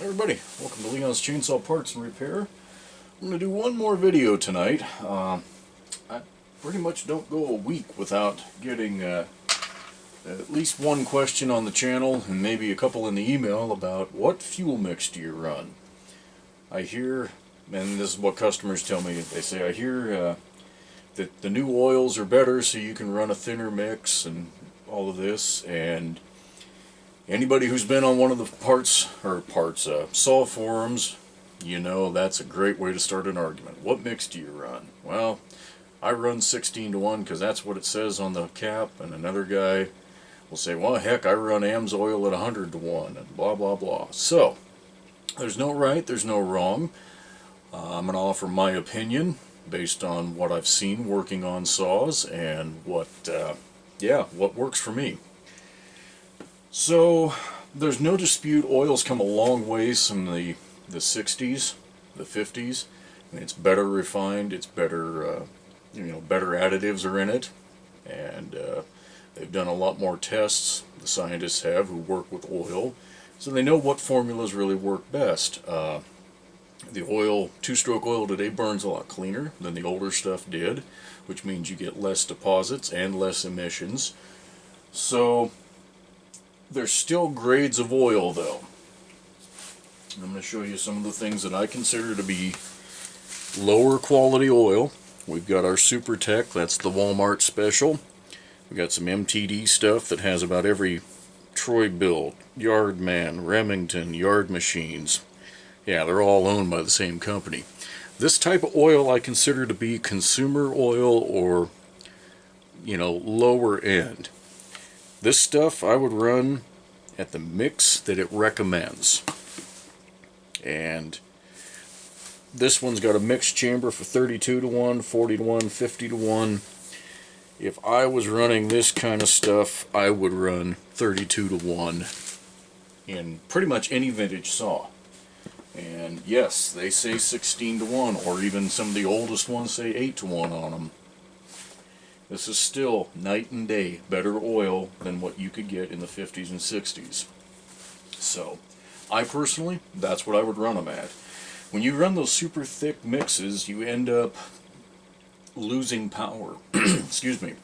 Hey everybody, welcome to Leon's Chainsaw Parts and Repair. I'm going to do one more video tonight. I pretty much don't go a week without getting at least one question on the channel and maybe a couple in the email about what fuel mix do you run. I hear, and this is what customers tell me, they say, I hear that the new oils are better so you can run a thinner mix and all of this, and anybody who's been on one of the saw forums, you know that's a great way to start an argument. What mix do you run? Well, I run 16:1 because that's what it says on the cap, and another guy will say, well, heck, I run AMSoil at 100:1, and blah, blah, blah. So, there's no right, there's no wrong. I'm going to offer my opinion based on what I've seen working on saws and what works for me. So, there's no dispute oil's come a long ways from the 60s, the 50s. I mean, it's better refined, it's better, better additives are in it, and they've done a lot more tests, the scientists have, who work with oil, so they know what formulas really work best. The oil, two-stroke oil today burns a lot cleaner than the older stuff did, which means you get less deposits and less emissions. So, there's still grades of oil though. I'm going to show you some of the things that I consider to be lower quality oil. We've got our Super Tech, that's the Walmart special. We've got some MTD stuff that has about every Troy-Bilt, Yardman, Remington, Yard Machines. Yeah, they're all owned by the same company. This type of oil I consider to be consumer oil or, lower end. This stuff I would run at the mix that it recommends. And this one's got a mixed chamber for 32:1, 40:1, 50:1. If I was running this kind of stuff, I would run 32:1 in pretty much any vintage saw. And yes, they say 16:1, or even some of the oldest ones say 8:1 on them. This is still night and day better oil than what you could get in the 50s and 60s. So, I personally, that's what I would run them at. When you run those super thick mixes, you end up losing power. Excuse me.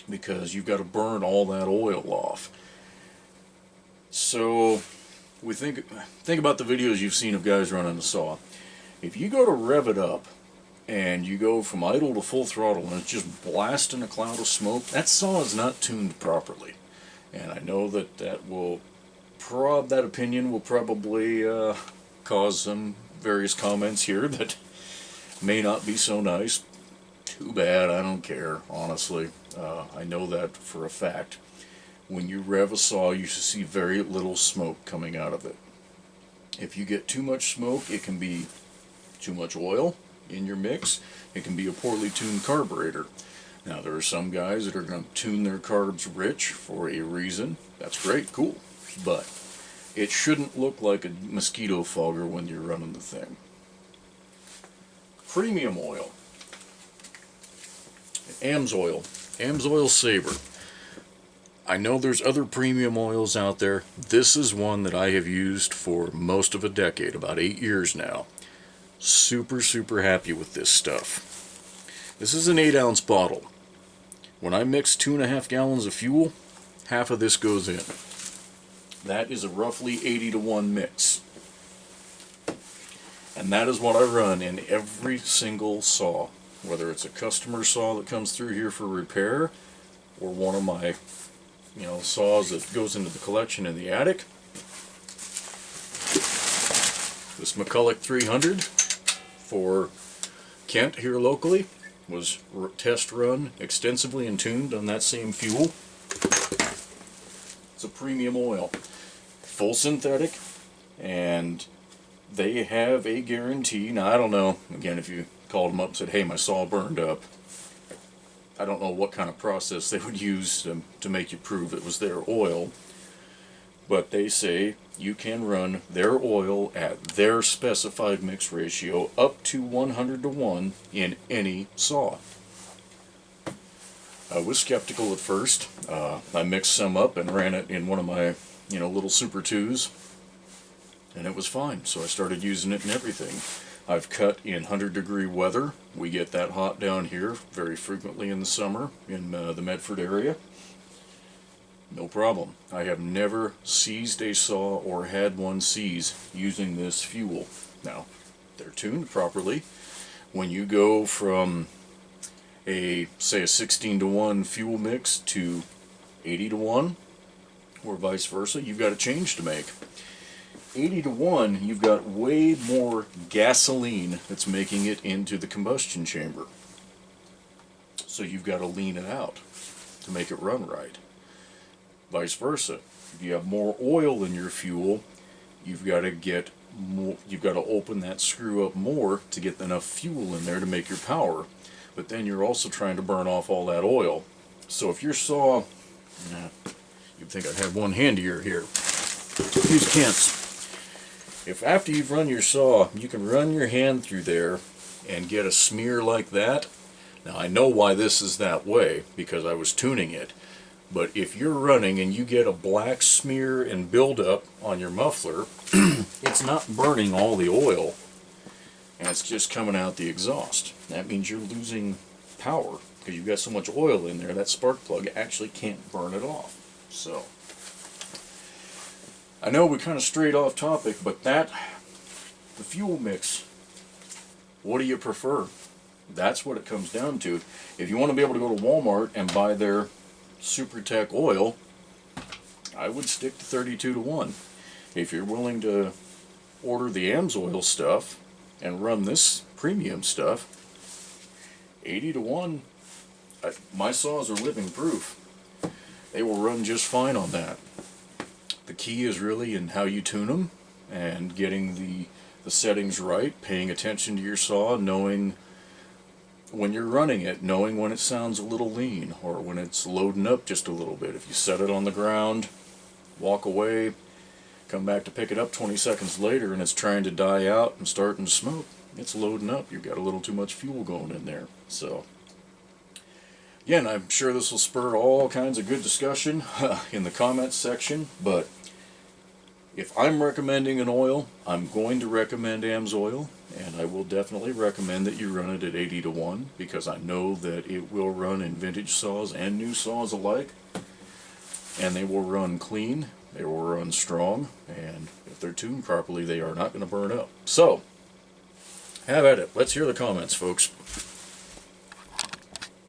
Because you've got to burn all that oil off. So, we think about the videos you've seen of guys running a saw. If you go to rev it up, and you go from idle to full throttle and it's just blasting a cloud of smoke, that saw is not tuned properly. And I know that that opinion will probably cause some various comments here that may not be so nice. Too bad, I don't care, honestly. I know that for a fact. When you rev a saw, you should see very little smoke coming out of it. If you get too much smoke, it can be too much oil in your mix. It can be a poorly tuned carburetor. Now there are some guys that are going to tune their carbs rich for a reason. That's great, cool. But it shouldn't look like a mosquito fogger when you're running the thing. Premium oil. AMSoil Sabre. I know there's other premium oils out there. This is one that I have used for most of a decade, about 8 years now. Super happy with this stuff. This is an 8-ounce bottle. When I mix 2.5 gallons of fuel, half of this goes in. That is a roughly 80:1 mix. And that is what I run in every single saw. Whether it's a customer saw that comes through here for repair, or one of my, saws that goes into the collection in the attic. This McCulloch 300 for Kent here locally was test run extensively and tuned on that same fuel. It's a premium oil, full synthetic, and they have a guarantee. Now I don't know, again, if you called them up and said, hey, my saw burned up, I don't know what kind of process they would use to make you prove it was their oil, but they say you can run their oil at their specified mix ratio up to 100:1 in any saw. I was skeptical at first. I mixed some up and ran it in one of my, little Super 2s. and it was fine. So I started using it in everything. I've cut in 100-degree weather. We get that hot down here very frequently in the summer in the Medford area. No problem. I have never seized a saw or had one seize using this fuel. Now, they're tuned properly. When you go from say a 16-to-1 fuel mix to 80-to-1, or vice versa, you've got a change to make. 80-to-1, you've got way more gasoline that's making it into the combustion chamber. So you've got to lean it out to make it run right. Vice versa. If you have more oil in your fuel, you've got to get more, you've got to open that screw up more to get enough fuel in there to make your power. But then you're also trying to burn off all that oil. So if your saw, you'd think I'd have one handier here. Use Kent's. If after you've run your saw, you can run your hand through there and get a smear like that. Now I know why this is that way, because I was tuning it. But if you're running and you get a black smear and buildup on your muffler, it's not burning all the oil, and it's just coming out the exhaust. That means you're losing power, because you've got so much oil in there, that spark plug actually can't burn it off. So, I know we kind of strayed off topic, but the fuel mix, what do you prefer? That's what it comes down to. If you want to be able to go to Walmart and buy their SuperTech oil, I would stick to 32-to-1. If you're willing to order the AMSOIL stuff and run this premium stuff, 80-to-1, my saws are living proof. They will run just fine on that. The key is really in how you tune them and getting the settings right, paying attention to your saw, knowing when you're running it, knowing when it sounds a little lean or when it's loading up just a little bit. If you set it on the ground, walk away, come back to pick it up 20 seconds later and it's trying to die out and starting to smoke, it's loading up. You've got a little too much fuel going in there. So, again, I'm sure this will spur all kinds of good discussion in the comments section, but if I'm recommending an oil, I'm going to recommend AMSOIL, and I will definitely recommend that you run it at 80-to-1, because I know that it will run in vintage saws and new saws alike, and they will run clean, they will run strong, and if they're tuned properly, they are not going to burn up. So, have at it. Let's hear the comments, folks.